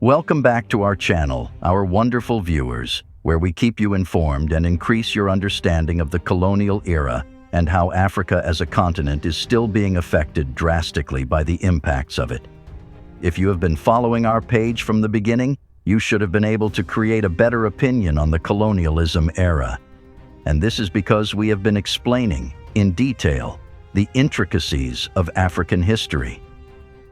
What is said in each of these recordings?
Welcome back to our channel, our wonderful viewers, where we keep you informed and increase your understanding of the colonial era and how Africa as a continent is still being affected drastically by the impacts of it. If you have been following our page from the beginning, you should have been able to create a better opinion on the colonialism era. And this is because we have been explaining, in detail, the intricacies of African history.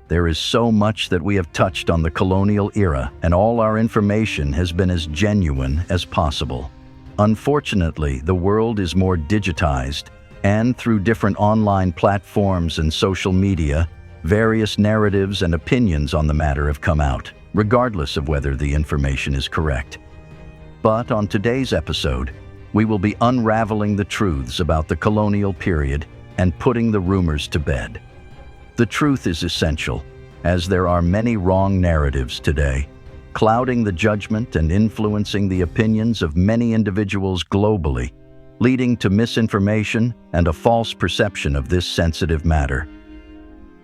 There is so much that we have touched on the colonial era, and all our information has been as genuine as possible. Unfortunately, the world is more digitized, and through different online platforms and social media, various narratives and opinions on the matter have come out, regardless of whether the information is correct. But on today's episode, we will be unraveling the truths about the colonial period and putting the rumors to bed. The truth is essential, as there are many wrong narratives today, clouding the judgment and influencing the opinions of many individuals globally, leading to misinformation and a false perception of this sensitive matter.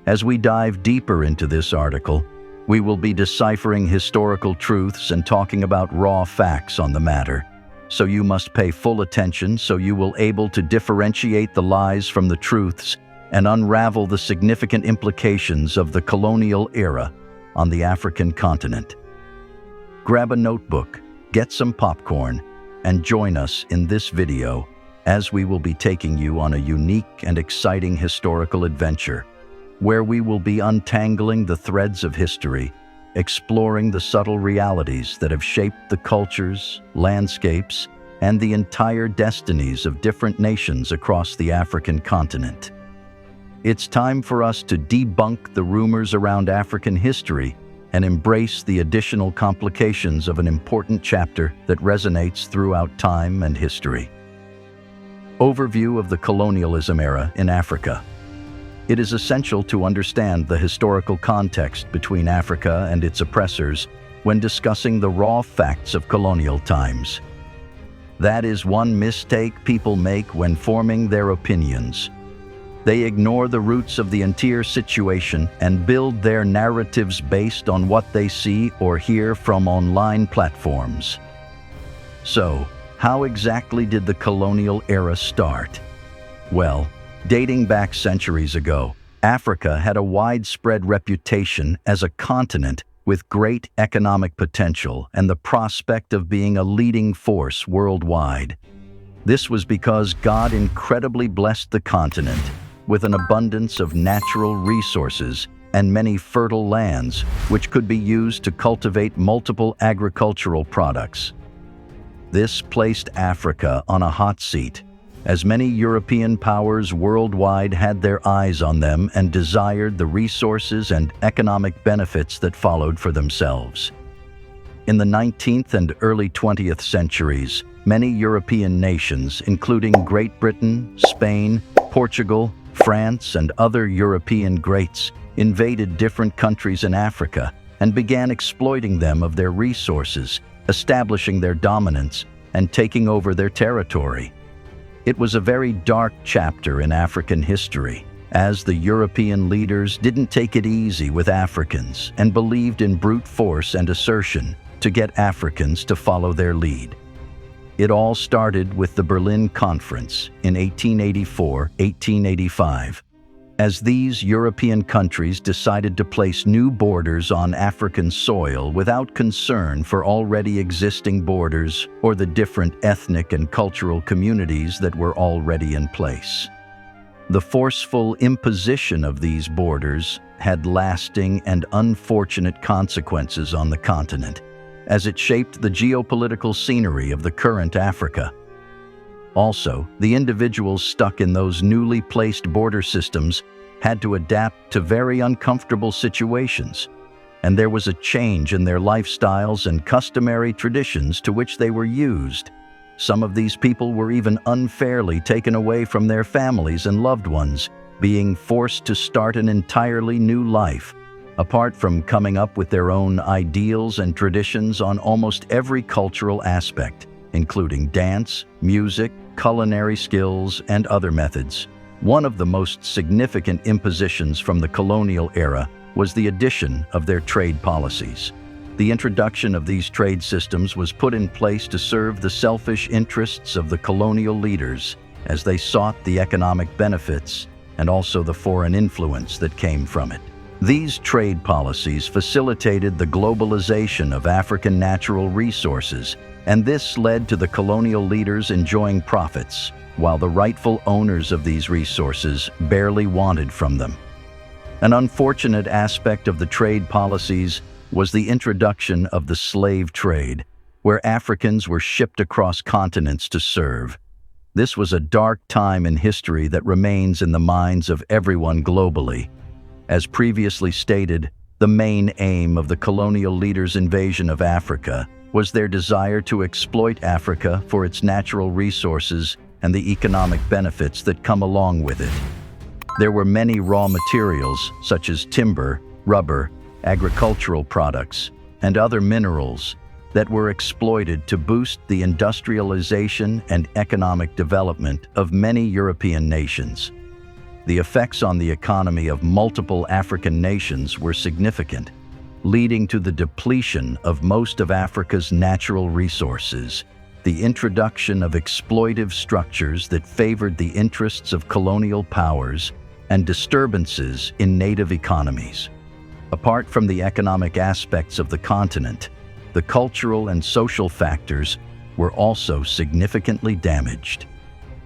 As we dive deeper into this article, we will be deciphering historical truths and talking about raw facts on the matter. So you must pay full attention so you will able to differentiate the lies from the truths and unravel the significant implications of the colonial era on the African continent. Grab a notebook, get some popcorn, and join us in this video as we will be taking you on a unique and exciting historical adventure where we will be untangling the threads of history, exploring the subtle realities that have shaped the cultures, landscapes, and the entire destinies of different nations across the African continent. It's time for us to debunk the rumors around African history and embrace the additional complications of an important chapter that resonates throughout time and history. Overview of the colonialism era in Africa. It is essential to understand the historical context between Africa and its oppressors when discussing the raw facts of colonial times. That is one mistake people make when forming their opinions. They ignore the roots of the entire situation and build their narratives based on what they see or hear from online platforms. So, how exactly did the colonial era start? Well, dating back centuries ago, Africa had a widespread reputation as a continent with great economic potential and the prospect of being a leading force worldwide. This was because God incredibly blessed the continent with an abundance of natural resources and many fertile lands, which could be used to cultivate multiple agricultural products. This placed Africa on a hot seat, as many European powers worldwide had their eyes on them and desired the resources and economic benefits that followed for themselves. In the 19th and early 20th centuries, many European nations, including Great Britain, Spain, Portugal, France, and other European greats, invaded different countries in Africa and began exploiting them of their resources, establishing their dominance, and taking over their territory. It was a very dark chapter in African history, as the European leaders didn't take it easy with Africans and believed in brute force and assertion to get Africans to follow their lead. It all started with the Berlin Conference in 1884-1885, as these European countries decided to place new borders on African soil without concern for already existing borders or the different ethnic and cultural communities that were already in place. The forceful imposition of these borders had lasting and unfortunate consequences on the continent, as it shaped the geopolitical scenery of the current Africa. Also, the individuals stuck in those newly placed border systems had to adapt to very uncomfortable situations, and there was a change in their lifestyles and customary traditions to which they were used. Some of these people were even unfairly taken away from their families and loved ones, being forced to start an entirely new life, apart from coming up with their own ideals and traditions on almost every cultural aspect, including dance, music, culinary skills, and other methods. One of the most significant impositions from the colonial era was the addition of their trade policies. The introduction of these trade systems was put in place to serve the selfish interests of the colonial leaders as they sought the economic benefits and also the foreign influence that came from it. These trade policies facilitated the globalization of African natural resources, and this led to the colonial leaders enjoying profits, while the rightful owners of these resources barely wanted from them. An unfortunate aspect of the trade policies was the introduction of the slave trade, where Africans were shipped across continents to serve. This was a dark time in history that remains in the minds of everyone globally. As previously stated, the main aim of the colonial leaders' invasion of Africa was their desire to exploit Africa for its natural resources and the economic benefits that come along with it. There were many raw materials, such as timber, rubber, agricultural products, and other minerals that were exploited to boost the industrialization and economic development of many European nations. The effects on the economy of multiple African nations were significant, leading to the depletion of most of Africa's natural resources, the introduction of exploitive structures that favored the interests of colonial powers, and disturbances in native economies. Apart from the economic aspects of the continent, the cultural and social factors were also significantly damaged.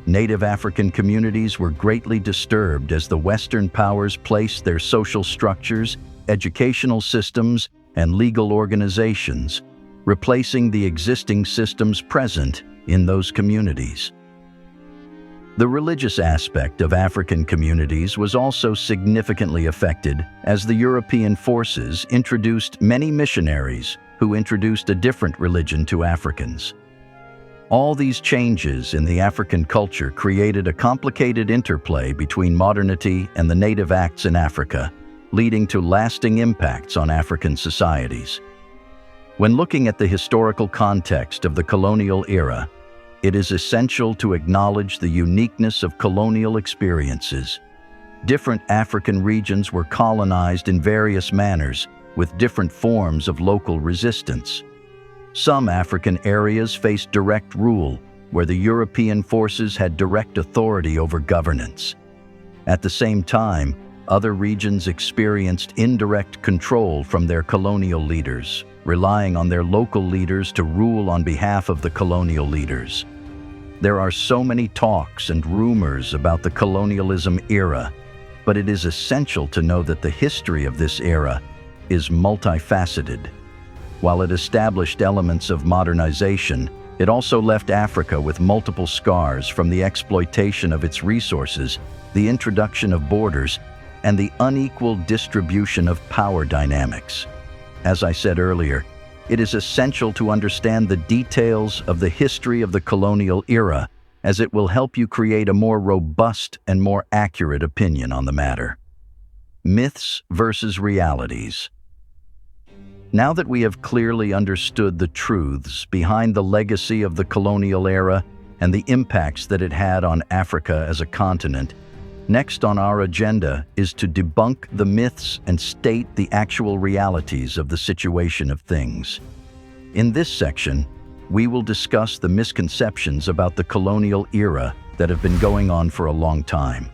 Native African communities were greatly disturbed as the Western powers placed their social structures, educational systems, and legal organizations, replacing the existing systems present in those communities. The religious aspect of African communities was also significantly affected as the European forces introduced many missionaries who introduced a different religion to Africans. All these changes in the African culture created a complicated interplay between modernity and the native acts in Africa, leading to lasting impacts on African societies. When looking at the historical context of the colonial era, it is essential to acknowledge the uniqueness of colonial experiences. Different African regions were colonized in various manners, with different forms of local resistance. Some African areas faced direct rule, where the European forces had direct authority over governance. At the same time, other regions experienced indirect control from their colonial leaders, relying on their local leaders to rule on behalf of the colonial leaders. There are so many talks and rumors about the colonialism era, but it is essential to know that the history of this era is multifaceted. While it established elements of modernization, it also left Africa with multiple scars from the exploitation of its resources, the introduction of borders, and the unequal distribution of power dynamics. As I said earlier, it is essential to understand the details of the history of the colonial era, as it will help you create a more robust and more accurate opinion on the matter. Myths versus realities. Now that we have clearly understood the truths behind the legacy of the colonial era and the impacts that it had on Africa as a continent, next on our agenda is to debunk the myths and state the actual realities of the situation of things. In this section, we will discuss the misconceptions about the colonial era that have been going on for a long time.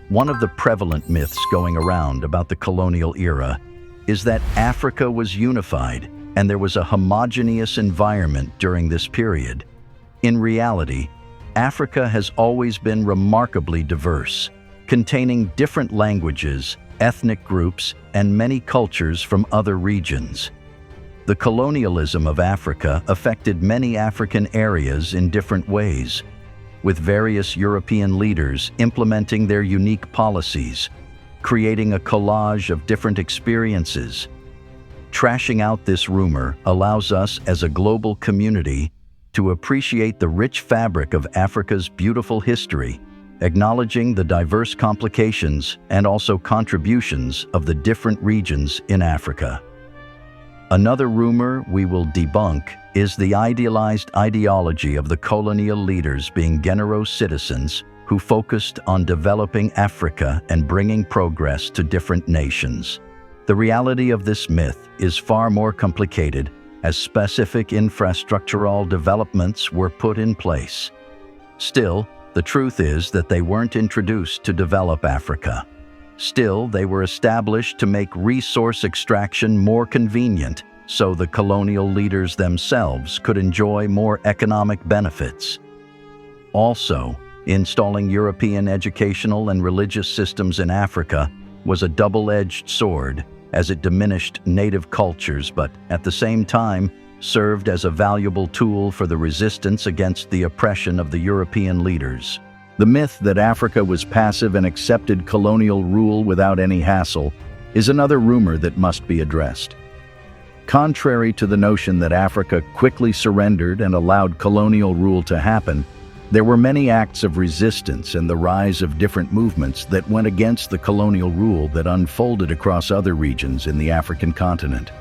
One of the prevalent myths going around about the colonial era is that Africa was unified and there was a homogeneous environment during this period. In reality, Africa has always been remarkably diverse, containing different languages, ethnic groups, and many cultures from other regions. The colonialism of Africa affected many African areas in different ways, with various European leaders implementing their unique policies, creating a collage of different experiences. Trashing out this rumor allows us as a global community to appreciate the rich fabric of Africa's beautiful history, acknowledging the diverse complications and also contributions of the different regions in Africa. Another rumor we will debunk is the idealized ideology of the colonial leaders being generous citizens who focused on developing Africa and bringing progress to different nations. The reality of this myth is far more complicated, as specific infrastructural developments were put in place. Still, the truth is that they weren't introduced to develop Africa. Still, they were established to make resource extraction more convenient, so the colonial leaders themselves could enjoy more economic benefits. Also, installing European educational and religious systems in Africa was a double-edged sword, as it diminished native cultures but, at the same time, served as a valuable tool for the resistance against the oppression of the European leaders. The myth that Africa was passive and accepted colonial rule without any hassle is another rumor that must be addressed. Contrary to the notion that Africa quickly surrendered and allowed colonial rule to happen, there were many acts of resistance and the rise of different movements that went against the colonial rule that unfolded across other regions in the African continent.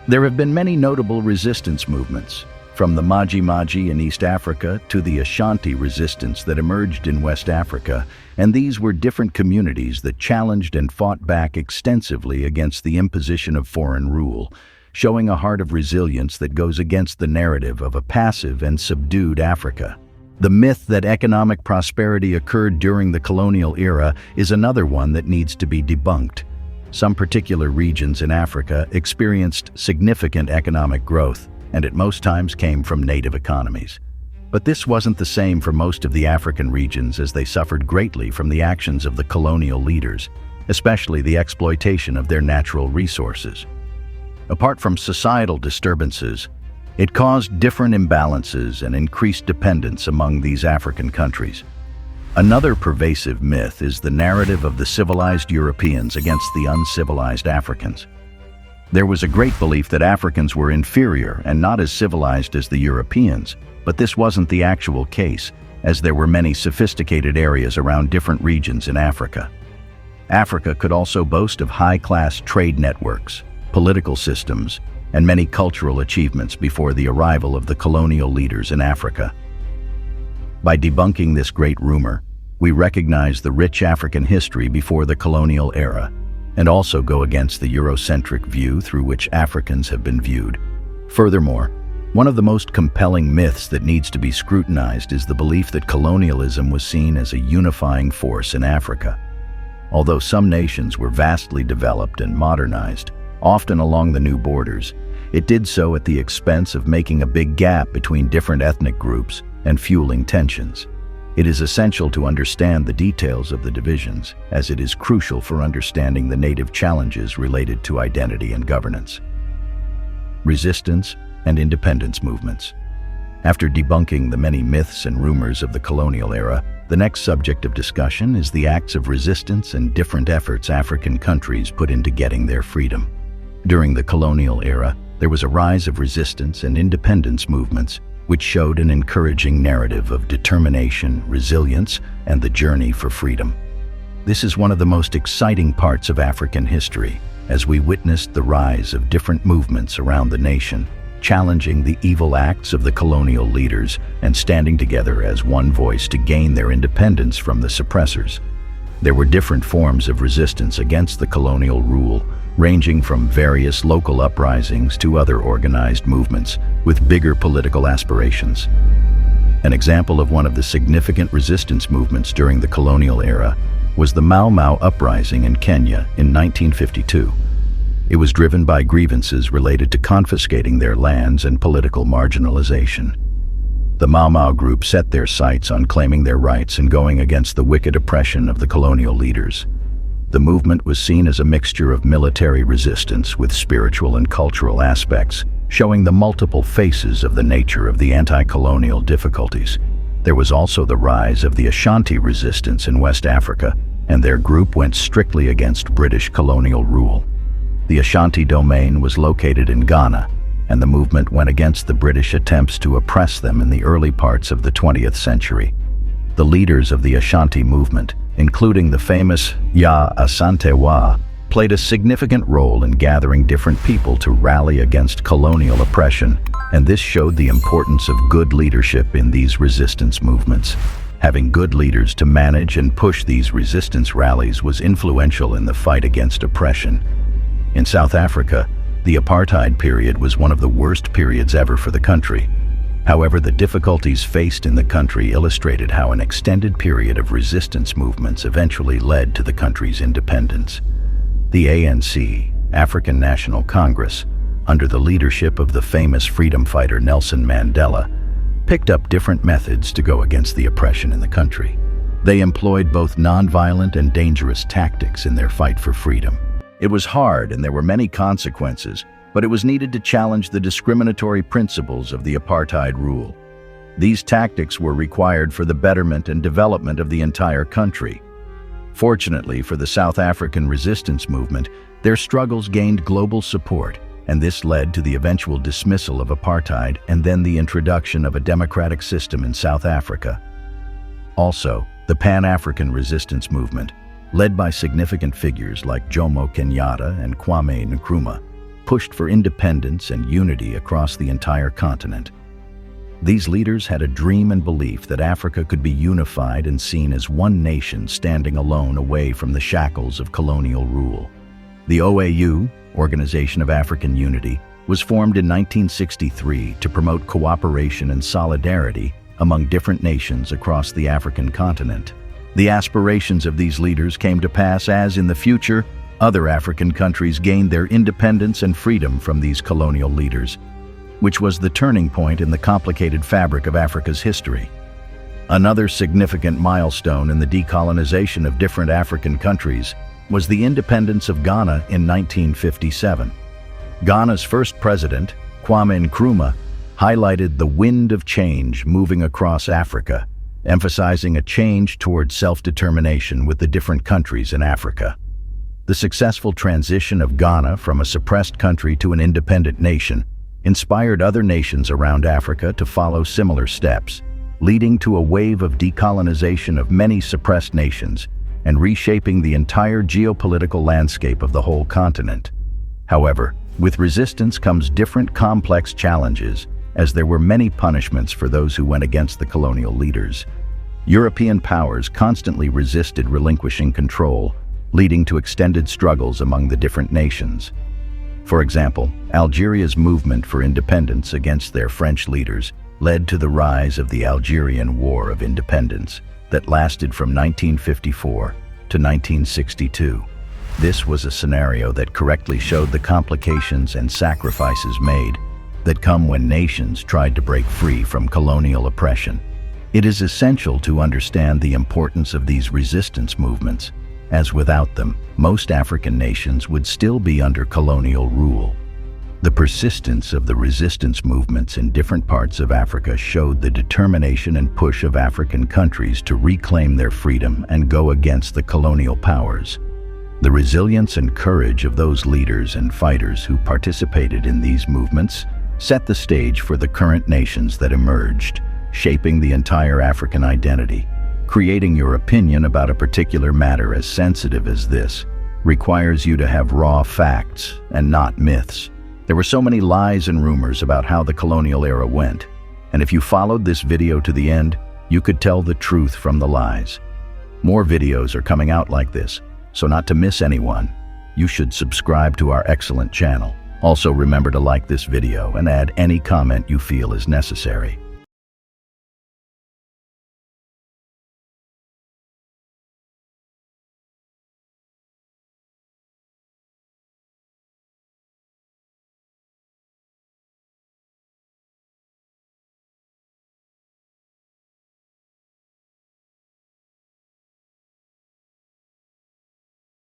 There have been many notable resistance movements, from the Maji-Maji in East Africa to the Ashanti resistance that emerged in West Africa, and these were different communities that challenged and fought back extensively against the imposition of foreign rule, showing a heart of resilience that goes against the narrative of a passive and subdued Africa. The myth that economic prosperity occurred during the colonial era is another one that needs to be debunked. Some particular regions in Africa experienced significant economic growth, and at most times came from native economies. But this wasn't the same for most of the African regions, as they suffered greatly from the actions of the colonial leaders, especially the exploitation of their natural resources. Apart from societal disturbances, it caused different imbalances and increased dependence among these African countries. Another pervasive myth is the narrative of the civilized Europeans against the uncivilized Africans. There was a great belief that Africans were inferior and not as civilized as the Europeans, but this wasn't the actual case, as there were many sophisticated areas around different regions in Africa. Africa could also boast of high-class trade networks, political systems, and many cultural achievements before the arrival of the colonial leaders in Africa. By debunking this great rumor, we recognize the rich African history before the colonial era, and also go against the Eurocentric view through which Africans have been viewed. Furthermore, one of the most compelling myths that needs to be scrutinized is the belief that colonialism was seen as a unifying force in Africa. Although some nations were vastly developed and modernized, often along the new borders, it did so at the expense of making a big gap between different ethnic groups and fueling tensions. It is essential to understand the details of the divisions, as it is crucial for understanding the native challenges related to identity and governance. Resistance and independence movements. After debunking the many myths and rumors of the colonial era, the next subject of discussion is the acts of resistance and different efforts African countries put into getting their freedom. During the colonial era, there was a rise of resistance and independence movements, which showed an encouraging narrative of determination, resilience, and the journey for freedom. This is one of the most exciting parts of African history, as we witnessed the rise of different movements around the nation, challenging the evil acts of the colonial leaders and standing together as one voice to gain their independence from the suppressors. There were different forms of resistance against the colonial rule, ranging from various local uprisings to other organized movements with bigger political aspirations. An example of one of the significant resistance movements during the colonial era was the Mau Mau uprising in Kenya in 1952. It was driven by grievances related to confiscating their lands and political marginalization. The Mau Mau group set their sights on claiming their rights and going against the wicked oppression of the colonial leaders. The movement was seen as a mixture of military resistance with spiritual and cultural aspects, showing the multiple faces of the nature of the anti-colonial difficulties. There was also the rise of the Ashanti resistance in West Africa, and their group went strictly against British colonial rule. The Ashanti domain was located in Ghana, and the movement went against the British attempts to oppress them in the early parts of the 20th century. The leaders of the Ashanti movement, including the famous Ya Asantewa, played a significant role in gathering different people to rally against colonial oppression, and this showed the importance of good leadership in these resistance movements. Having good leaders to manage and push these resistance rallies was influential in the fight against oppression. In South Africa, the apartheid period was one of the worst periods ever for the country. However, the difficulties faced in the country illustrated how an extended period of resistance movements eventually led to the country's independence. The ANC, African National Congress, under the leadership of the famous freedom fighter Nelson Mandela, picked up different methods to go against the oppression in the country. They employed both nonviolent and dangerous tactics in their fight for freedom. It was hard and there were many consequences, but it was needed to challenge the discriminatory principles of the apartheid rule. These tactics were required for the betterment and development of the entire country. Fortunately for the South African resistance movement, their struggles gained global support, and this led to the eventual dismissal of apartheid and then the introduction of a democratic system in South Africa. Also, the Pan-African resistance movement, led by significant figures like Jomo Kenyatta and Kwame Nkrumah, pushed for independence and unity across the entire continent. These leaders had a dream and belief that Africa could be unified and seen as one nation standing alone away from the shackles of colonial rule. The OAU, Organization of African Unity, was formed in 1963 to promote cooperation and solidarity among different nations across the African continent. The aspirations of these leaders came to pass as, in the future, other African countries gained their independence and freedom from these colonial leaders, which was the turning point in the complicated fabric of Africa's history. Another significant milestone in the decolonization of different African countries was the independence of Ghana in 1957. Ghana's first president, Kwame Nkrumah, highlighted the wind of change moving across Africa, emphasizing a change towards self-determination with the different countries in Africa. The successful transition of Ghana from a suppressed country to an independent nation inspired other nations around Africa to follow similar steps, leading to a wave of decolonization of many suppressed nations and reshaping the entire geopolitical landscape of the whole continent. However, with resistance comes different complex challenges, as there were many punishments for those who went against the colonial leaders. European powers constantly resisted relinquishing control, leading to extended struggles among the different nations. For example, Algeria's movement for independence against their French leaders led to the rise of the Algerian War of Independence that lasted from 1954 to 1962. This was a scenario that correctly showed the complications and sacrifices made that come when nations tried to break free from colonial oppression. It is essential to understand the importance of these resistance movements, as without them, most African nations would still be under colonial rule. The persistence of the resistance movements in different parts of Africa showed the determination and push of African countries to reclaim their freedom and go against the colonial powers. The resilience and courage of those leaders and fighters who participated in these movements set the stage for the current nations that emerged, shaping the entire African identity. Creating your opinion about a particular matter as sensitive as this requires you to have raw facts and not myths. There were so many lies and rumors about how the colonial era went, and if you followed this video to the end, you could tell the truth from the lies. More videos are coming out like this, so not to miss anyone, you should subscribe to our excellent channel. Also remember to like this video and add any comment you feel is necessary.